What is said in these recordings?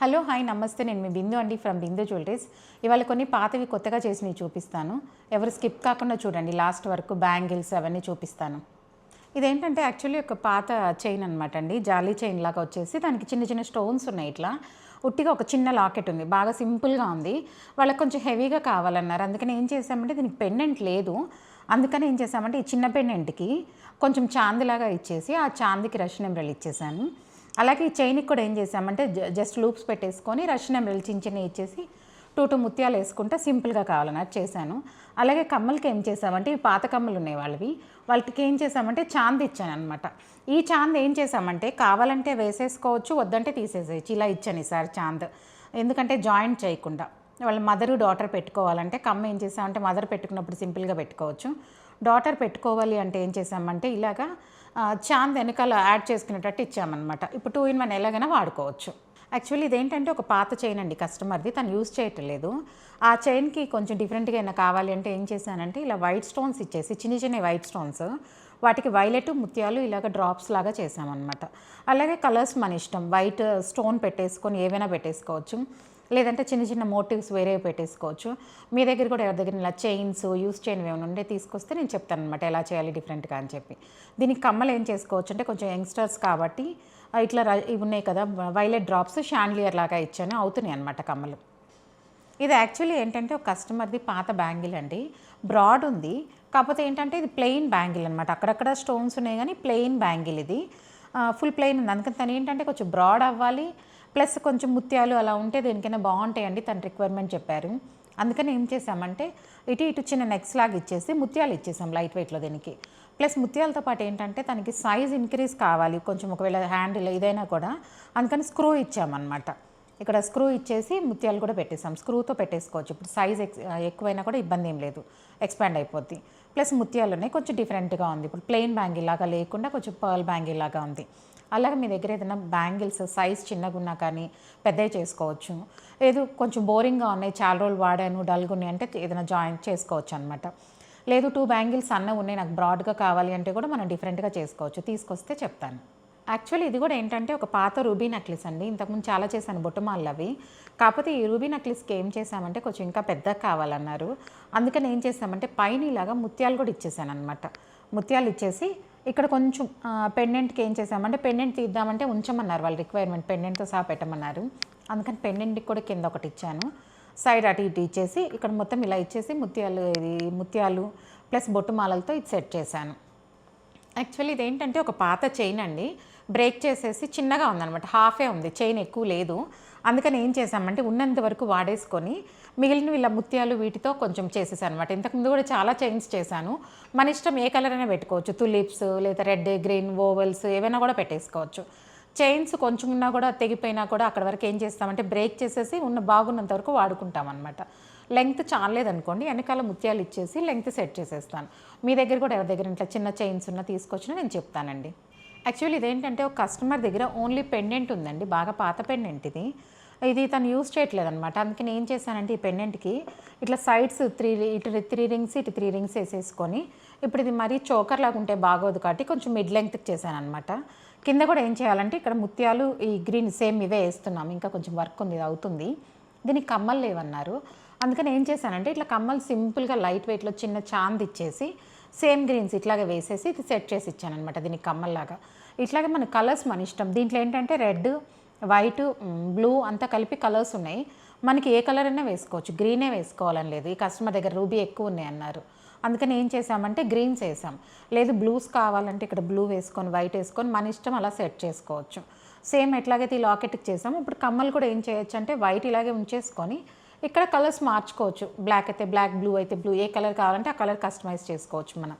Hello hi నమస్తే, నేను మీ బిందు అండి ఫ్రమ్ బిందు జ్యువెలరీస్. ఇవాళ కొన్ని పాతవి కొత్తగా చేసినవి చూపిస్తాను. ఎవరు స్కిప్ కాకుండా చూడండి, లాస్ట్ వరకు బ్యాంగిల్స్ అవన్నీ చూపిస్తాను. ఇదేంటంటే యాక్చువల్లీ ఒక పాత చైన్ అనమాట అండి, జాలీ చైన్ లాగా వచ్చేసి దానికి చిన్న చిన్న స్టోన్స్ ఉన్నాయి. ఇట్లా ఉట్టిగా ఒక చిన్న లాకెట్ ఉంది, బాగా సింపుల్గా ఉంది. వాళ్ళకి కొంచెం హెవీగా కావాలన్నారు, అందుకని ఏం చేసామంటే దీనికి పెండెంట్ లేదు. అందుకని ఏం చేసామంటే ఈ చిన్న పెండెంట్కి కొంచెం చాందిలాగా ఇచ్చేసి ఆ చాందికి రష్ నెంబర్లు ఇచ్చేసాను. అలాగే ఈ చైన్కి కూడా ఏం చేసామంటే జస్ట్ లూప్స్ పెట్టేసుకొని రష్ నెంబర్లు చిన్న చిన్న ఇచ్చేసి టూ ముత్యాలు వేసుకుంటే సింపుల్గా కావాలన్నట్టు చేశాను. అలాగే కమ్మలకి ఏం చేసామంటే ఈ పాత కమ్మలు ఉన్నాయి వాళ్ళకి ఏం చేసామంటే చాంది ఇచ్చాను అనమాట. ఈ చాంద్ ఏం చేసామంటే కావాలంటే వేసేసుకోవచ్చు, వద్దంటే తీసేసేయచ్చు. ఇలా ఇచ్చాను ఈసారి చాంద్, ఎందుకంటే జాయింట్ చేయకుండా. వాళ్ళ మదరు డాటర్ పెట్టుకోవాలంటే కమ్మ ఏం చేసామంటే మదర్ పెట్టుకున్నప్పుడు సింపుల్గా పెట్టుకోవచ్చు. డాటర్ పెట్టుకోవాలి అంటే ఏం చేసామంటే ఇలాగా చాంద్ వెనకాల యాడ్ చేసుకునేటట్టు ఇచ్చామన్నమాట. ఇప్పుడు 2 in 1 ఎలాగైనా వాడుకోవచ్చు. యాక్చువల్లీ ఇదేంటంటే ఒక పాత చైన్ అండి, కస్టమర్ది, తను యూజ్ చేయటం లేదు. ఆ చైన్కి కొంచెం డిఫరెంట్గా అయినా కావాలి అంటే ఏం చేశానంటే ఇలా వైట్ స్టోన్స్ ఇచ్చేసి చిన్న చిన్న వైట్ స్టోన్స్, వాటికి వైలెట్ ముత్యాలు ఇలాగ డ్రాప్స్ లాగా చేసామన్నమాట. అలాగే కలర్స్ మన ఇష్టం, వైట్ స్టోన్ పెట్టేసుకొని ఏవైనా పెట్టేసుకోవచ్చు, లేదంటే చిన్న చిన్న మోటివ్స్ వేరే పెట్టేసుకోవచ్చు. మీ దగ్గర కూడా ఎవరి దగ్గర ఇలా చైన్స్ యూస్ చైన్ ఏమైనా ఉండే తీసుకొస్తే నేను చెప్తాను అనమాట ఎలా చేయాలి డిఫరెంట్గా అని చెప్పి. దీనికి కమ్మలు ఏం చేసుకోవచ్చు అంటే కొంచెం యంగ్స్టర్స్ కాబట్టి ఇట్లా ఇవి ఉన్నాయి కదా వైలెట్ డ్రాప్స్, షాండ్లియర్ లాగా ఇచ్చాను, అవుతున్నాయి అనమాట కమ్మలు. ఇది యాక్చువల్లీ ఏంటంటే ఒక కస్టమర్ది పాత బ్యాంగిల్ అండి, బ్రాడ్ ఉంది. కాకపోతే ఏంటంటే ఇది ప్లెయిన్ బ్యాంగిల్ అనమాట, అక్కడక్కడ స్టోన్స్ ఉన్నాయి కానీ ప్లెయిన్ బ్యాంగిల్ ఇది, ఫుల్ ప్లెయిన్ ఉంది. అందుకని తను ఏంటంటే కొంచెం బ్రాడ్ అవ్వాలి, ప్లస్ కొంచెం ముత్యాలు అలా ఉంటే దేనికైనా బాగుంటాయండి, తన రిక్వైర్మెంట్ చెప్పారు. అందుకని ఏం చేసామంటే ఇటు చిన్న నెక్స్ లాగా ఇచ్చేసి ముత్యాలు ఇచ్చేసాం లైట్ వెయిట్లో దీనికి. ప్లస్ ముత్యాలతో పాటు ఏంటంటే తనకి సైజ్ ఇంక్రీజ్ కావాలి కొంచెం, ఒకవేళ హ్యాండిల్ ఇదైనా కూడా, అందుకని స్క్రూ ఇచ్చామన్నమాట. ఇక్కడ స్క్రూ ఇచ్చేసి ముత్యాలు కూడా పెట్టేసాం, స్క్రూతో పెట్టేసుకోవచ్చు. ఇప్పుడు సైజ్ ఎక్కువైనా కూడా ఇబ్బంది ఏం లేదు, ఎక్స్పాండ్ అయిపోద్ది. ప్లస్ ముత్యాలు ఉన్నాయి, కొంచెం డిఫరెంట్గా ఉంది. ఇప్పుడు ప్లెయిన్ బ్యాంగిల్ లాగా లేకుండా కొంచెం పర్ల్ బ్యాంగిల్ లాగా ఉంది. అలాగే మీ దగ్గర ఏదైనా బ్యాంగిల్స్ సైజ్ చిన్నగా ఉన్నా కానీ పెద్దవి చేసుకోవచ్చు. లేదు కొంచెం బోరింగ్గా ఉన్నాయి, చాలా రోజులు వాడాను, డల్గా ఉన్నాయి అంటే ఏదైనా జాయింట్ చేసుకోవచ్చు అనమాట. లేదు 2 బ్యాంగిల్స్ సన్నగా ఉన్నాయి, నాకు బ్రాడ్గా కావాలి అంటే కూడా మనం డిఫరెంట్గా చేసుకోవచ్చు, తీసుకొస్తే చెప్తాను. యాక్చువల్లీ ఇది కూడా ఏంటంటే ఒక పాత రూబీ నెక్లెస్ అండి, ఇంతకుముందు చాలా చేశాను బొట్టుమాలు అవి. కాకపోతే ఈ రూబీ నెక్లెస్కి ఏం చేసామంటే కొంచెం ఇంకా పెద్దగా కావాలన్నారు, అందుకని ఏం చేసామంటే పైన ఇలాగా ముత్యాలు కూడా ఇచ్చేసాను అనమాట. ముత్యాలు ఇచ్చేసి ఇక్కడ కొంచెం పెండెంట్కి ఏం చేసామంటే పెండెంట్ తీద్దామంటే ఉంచమన్నారు, వాళ్ళ రిక్వైర్మెంట్ పెండెంట్తో సహా పెట్టమన్నారు. అందుకని పెండెంట్కి కూడా కింద ఒకటి ఇచ్చాను, సైడ్ అటు ఇటు ఇచ్చేసి ఇక్కడ మొత్తం ఇలా ఇచ్చేసి ముత్యాలు ప్లస్ బొట్టుమాలలతో ఇది సెట్ చేశాను. యాక్చువల్లీ ఇదేంటంటే ఒక పాత చైన్ అండి, బ్రేక్ చేసేసి చిన్నగా ఉందన్నమాట, హాఫే ఉంది, చైన్ ఎక్కువ లేదు. అందుకని ఏం చేసామంటే ఉన్నంత వరకు వాడేసుకొని మిగిలిన ఇలా ముత్యాలు వీటితో కొంచెం చేసేసాను అనమాట. ఇంతకుముందు కూడా చాలా చైన్స్ చేశాను, మన ఇష్టం ఏ కలర్ అయినా పెట్టుకోవచ్చు, తులిప్స్ లేదా రెడ్ గ్రీన్ ఓవల్స్ ఏవైనా కూడా పెట్టేసుకోవచ్చు. చైన్స్ కొంచెం ఉన్నా కూడా తెగిపోయినా కూడా అక్కడ వరకు ఏం చేస్తామంటే బ్రేక్ చేసేసి బాగున్నంత వరకు వాడుకుంటాం అనమాట. లెంగ్త్ చాలేదనుకోండి వెనకాల ముత్యాలు ఇచ్చేసి లెంగ్త్ సెట్ చేసేస్తాను. మీ దగ్గర కూడా ఎవరి దగ్గర ఇట్లా చిన్న చైన్స్ ఉన్నా తీసుకొచ్చినా నేను చెప్తానండి. యాక్చువల్లీ ఇదేంటంటే ఒక కస్టమర్ దగ్గర ఓన్లీ పెండెంట్ ఉందండి, బాగా పాత పెండెంట్ ఇది తను యూజ్ చేయట్లేదు అనమాట. అందుకని ఏం చేశానంటే ఈ పెండెంట్కి ఇట్లా సైడ్స్ 3 రింగ్స్ ఇటు 3 రింగ్స్ వేసేసుకొని, ఇప్పుడు ఇది మరీ చోకర్ లాగా ఉంటే బాగోదు కాబట్టి కొంచెం మిడ్ లెంగ్త్కి చేశాను అనమాట. కింద కూడా ఏం చేయాలంటే ఇక్కడ ముత్యాలు ఈ గ్రీన్ సేమ్ ఇవే వేస్తున్నాం, ఇంకా కొంచెం వర్క్ ఉంది, ఇది అవుతుంది. దీనికి కమ్మలు లేవన్నారు, అందుకని ఏం చేశానంటే ఇట్లా కమ్మలు సింపుల్గా లైట్ వెయిట్లో చిన్న చాంద్ ఇచ్చేసి సేమ్ గ్రీన్స్ ఇట్లాగే వేసేసి ఇది సెట్ చేసి ఇచ్చాను అనమాట. దీనికి కమ్మల్లాగా ఇట్లాగే మన కలర్స్ మన ఇష్టం. దీంట్లో ఏంటంటే రెడ్, వైట్, బ్లూ అంతా కలిపి కలర్స్ ఉన్నాయి, మనకి ఏ కలర్ అయినా వేసుకోవచ్చు, గ్రీనే వేసుకోవాలని లేదు. ఈ కస్టమర్ దగ్గర రూబీ ఎక్కువ ఉన్నాయి అన్నారు, అందుకని ఏం చేసామంటే గ్రీన్స్ వేసాం. లేదు బ్లూస్ కావాలంటే ఇక్కడ బ్లూ వేసుకొని వైట్ వేసుకొని మన ఇష్టం అలా సెట్ చేసుకోవచ్చు. సేమ్ ఎట్లాగైతే ఈ లాకెట్కి చేసాము, ఇప్పుడు కమ్మలు కూడా ఏం చేయొచ్చు అంటే వైట్ ఇలాగే ఉంచేసుకొని ఇక్కడ కలర్స్ మార్చుకోవచ్చు, బ్లాక్ అయితే బ్లాక్, బ్లూ అయితే బ్లూ, ఏ కలర్ కావాలంటే ఆ కలర్ కస్టమైజ్ చేసుకోవచ్చు మనం.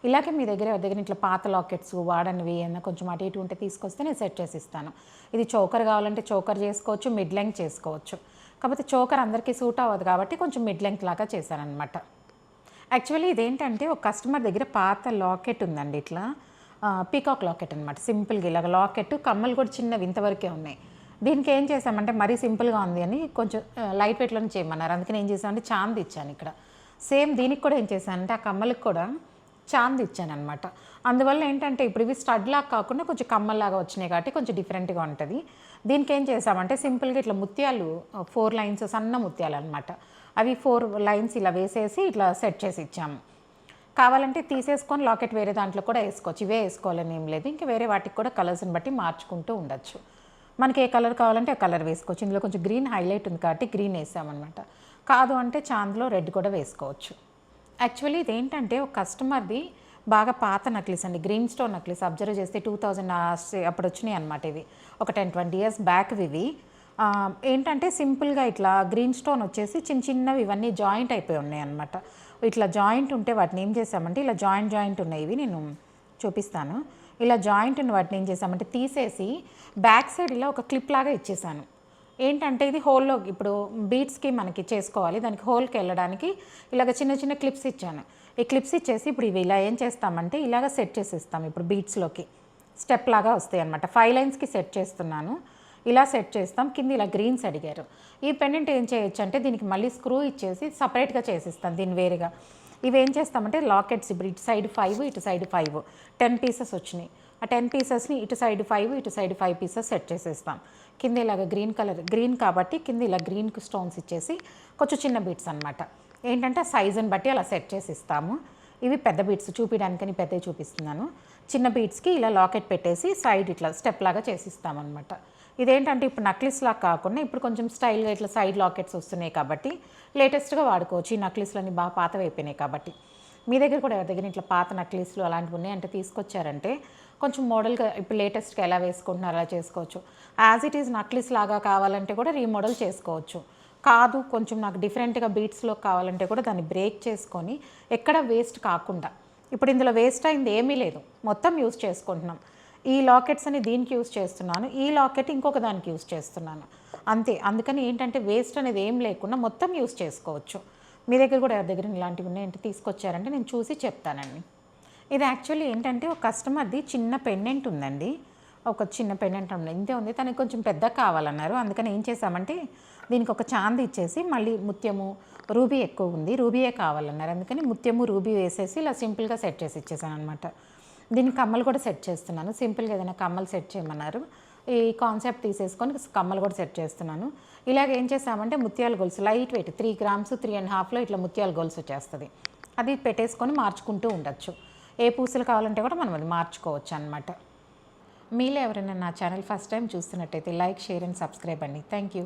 ఇలాగే మీ దగ్గర ఇట్లా పాత లాకెట్స్ వాడనివి ఏమన్నా కొంచెం అటు ఇటు ఉంటే తీసుకొస్తే నేను సెట్ చేసి ఇస్తాను. ఇది చోకర్ కావాలంటే చోకర్ చేసుకోవచ్చు, మిడ్ లెంగ్త్ చేసుకోవచ్చు. కాకపోతే చోకర్ అందరికీ సూట్ అవ్వదు కాబట్టి కొంచెం మిడ్ లెంగ్త్ లాగా చేశానమాట. యాక్చువల్లీ ఇదేంటంటే ఒక కస్టమర్ దగ్గర పాత లాకెట్ ఉందండి, ఇట్లా పీకాక్ లాకెట్ అనమాట, సింపుల్గా ఇలాగ లాకెట్, కమ్మలు కూడా చిన్నవి ఇంతవరకే ఉన్నాయి. దీనికి ఏం చేసామంటే మరీ సింపుల్గా ఉంది అని కొంచెం లైట్ వెయిట్లోనే చేయమన్నారు, అందుకని ఏం చేసామంటే చాంద్ ఇచ్చాను ఇక్కడ. సేమ్ దీనికి కూడా ఏం చేశానంటే ఆ కమ్మలకు కూడా చాంద్ ఇచ్చానమాట. అందువల్ల ఏంటంటే ఇప్పుడు ఇవి స్టడ్‌లాగా కాకుండా కొంచెం కమ్మల్లాగా వచ్చినాయి కాబట్టి కొంచెం డిఫరెంట్‌గా ఉంటది. దీనికేం చేసామంటే సింపుల్‌గా ఇట్లా ముత్యాలు 4 లైన్స్ సన్న ముత్యాలనమాట. అవి 4 లైన్స్ ఇలా వేసేసి ఇట్లా సెట్ చేసి ఇచ్చాము. కావాలంటే తీసేసుకొని లాకెట్ వేరే దాంట్లో కూడా ఏసుకోవచ్చు. ఇవే ఏసుకోవాలని ఏం లేదు. ఇంకా వేరే వాటికి కూడా కలర్స్‌ని బట్టి మార్చుకుంటూ ఉండొచ్చు. మనకి ఏ కలర్ కావాలంటే ఆ కలర్ వేసుకోవచ్చు. ఇందులో కొంచెం గ్రీన్ హైలైట్ ఉంది కాబట్టి గ్రీన్ ఏసామనమాట. కాదు అంటే చాంద్‌లో రెడ్ కూడా వేసుకోవచ్చు. యాక్చువల్లీ ఇదేంటంటే ఒక కస్టమర్‌ది బాగా పాత నక్లీస్ అండి. గ్రీన్ స్టోన్ నక్లీస్ అబ్జర్వ్ చేస్తే 2000 అప్పుడు వచ్చినాయి అనమాట ఇవి. ఒక 10, 20 ఇయర్స్ బ్యాక్‌వి ఇవి. ఏంటంటే సింపుల్‌గా ఇట్లా గ్రీన్ స్టోన్ వచ్చేసి చిన్న చిన్నవి ఇవన్నీ జాయింట్ అయిపోయి ఉన్నాయన్నమాట. ఇట్లా జాయింట్ ఉంటే వాటిని ఏం చేసామంటే ఇలా జాయింట్ ఉన్నాయి ఇవి నేను చూపిస్తాను. ఇలా జాయింట్ ఉన్న వాటిని ఏం చేసామంటే తీసేసి బ్యాక్ సైడ్ ఇలా ఒక క్లిప్ లాగా ఇచ్చేసాను. ఏంటంటే ఇది హోల్‌లో ఇప్పుడు బీడ్స్‌కి మనకి చేసుకోవాలి. దానికి హోల్‌కి వెళ్ళడానికి ఇలాగ చిన్న చిన్న క్లిప్స్ ఇచ్చాను. ఈ క్లిప్స్ ఇచ్చేసి ఇప్పుడు ఇవి ఇలా ఏం చేస్తామంటే ఇలాగ సెట్ చేసేస్తాం ఇప్పుడు బీడ్స్‌లోకి. స్టెప్ లాగా వస్తాయి అన్నమాట. 5 లైన్స్‌కి సెట్ చేస్తున్నాను. ఇలా సెట్ చేస్తాం. కింద ఇలా గ్రీన్స్ అడిగారు. ఈ పెండెంట్ ఏం చేయొచ్చు అంటే దీనికి మళ్ళీ స్క్రూ ఇచ్చేసి సపరేట్‌గా చేసిస్తాను దీన్ని వేరేగా. ఇవి ఏం చేస్తామంటే లాకెట్స్ ఇప్పుడు ఇటు సైడ్ 5 ఇటు సైడ్ 5 10 పీసెస్ వచ్చినాయి. ఆ 10 పీసెస్‌ని ఇటు సైడ్ 5 ఇటు సైడ్ 5 పీసెస్ సెట్ చేసేస్తాం. కింద ఇలాగ గ్రీన్ కాబట్టి కింద ఇలా గ్రీన్ స్టోన్స్ ఇచ్చేసి కొంచెం చిన్న బీట్స్ అనమాట. ఏంటంటే సైజుని బట్టి అలా సెట్ చేసి ఇస్తాము. ఇవి పెద్ద బీట్స్ చూపించడానికని పెద్దవి చూపిస్తున్నాను. చిన్న బీట్స్కి ఇలా లాకెట్ పెట్టేసి సైడ్ ఇట్లా స్టెప్ లాగా చేసిస్తామన్నమాట. ఇదేంటంటే ఇప్పుడు నక్లీస్లాగా కాకుండా ఇప్పుడు కొంచెం స్టైల్గా ఇట్లా సైడ్ లాకెట్స్ వస్తున్నాయి కాబట్టి లేటెస్ట్గా వాడుకోవచ్చు. ఈ నక్లీస్లన్నీ బాగా పాతవి అయిపోయినాయి కాబట్టి. మీ దగ్గర కూడా ఎవరి దగ్గర ఇట్లా పాత నక్లీస్లు అలాంటివి ఉన్నాయంటే తీసుకొచ్చారంటే కొంచెం మోడల్గా ఇప్పుడు లేటెస్ట్గా ఎలా వేసుకుంటున్నారో అలా చేసుకోవచ్చు. యాజ్ ఇట్ ఈజ్ నక్లీస్ లాగా కావాలంటే కూడా రీమోడల్ చేసుకోవచ్చు. కాదు కొంచెం నాకు డిఫరెంట్గా బీట్స్లో కావాలంటే కూడా దాన్ని బ్రేక్ చేసుకొని ఎక్కడ వేస్ట్ కాకుండా ఇప్పుడు ఇందులో వేస్ట్ అయింది ఏమీ లేదు, మొత్తం యూజ్ చేసుకుంటున్నాం. ఈ లాకెట్స్ అని దీనికి యూజ్ చేస్తున్నాను, ఈ లాకెట్ ఇంకొక దానికి యూజ్ చేస్తున్నాను అంతే. అందుకని ఏంటంటే వేస్ట్ అనేది ఏం లేకుండా మొత్తం యూజ్ చేసుకోవచ్చు. మీ దగ్గర కూడా ఎవరి దగ్గర ఇలాంటివి ఉన్నాయంటే తీసుకొచ్చారంటే నేను చూసి చెప్తానండి. ఇది యాక్చువల్లీ ఏంటంటే ఒక కస్టమర్ది చిన్న పెండెంట్ ఉందండి. ఒక చిన్న పెండెంట్ ఉంది, ఇంతే ఉంది. తనకి కొంచెం పెద్ద కావాలన్నారు. అందుకని ఏం చేసామంటే దీనికి ఒక చాంది ఇచ్చేసి మళ్ళీ ముత్యము రూబీ ఎక్కువ ఉంది, రూబీయే కావాలన్నారు. అందుకని ముత్యము రూబీ వేసేసి ఇలా సింపుల్గా సెట్ చేసి ఇచ్చేసాను అనమాట. దీనికి కమ్మలు కూడా సెట్ చేస్తున్నాను. సింపుల్గా ఏదైనా కమ్మలు సెట్ చేయమన్నారు. ఈ కాన్సెప్ట్ తీసేసుకొని కమ్మలు కూడా సెట్ చేస్తున్నాను. ఇలాగ ఏం చేసామంటే ముత్యాల గొలుసు లైట్ వెయిట్ 3 గ్రామ్స్ 3.5లో ఇట్లా ముత్యాల గొలుసు వచ్చేస్తుంది. అది పెట్టేసుకొని మార్చుకుంటూ ఉండొచ్చు. ఏ పూసలు కావాలంటే కూడా మనం అది మార్చుకోవచ్చు అనమాట. మీలో ఎవరైనా నా ఛానల్ ఫస్ట్ టైం చూస్తున్నట్టయితే లైక్, షేర్ అండ్ సబ్స్క్రైబ్ అండి. Thank you.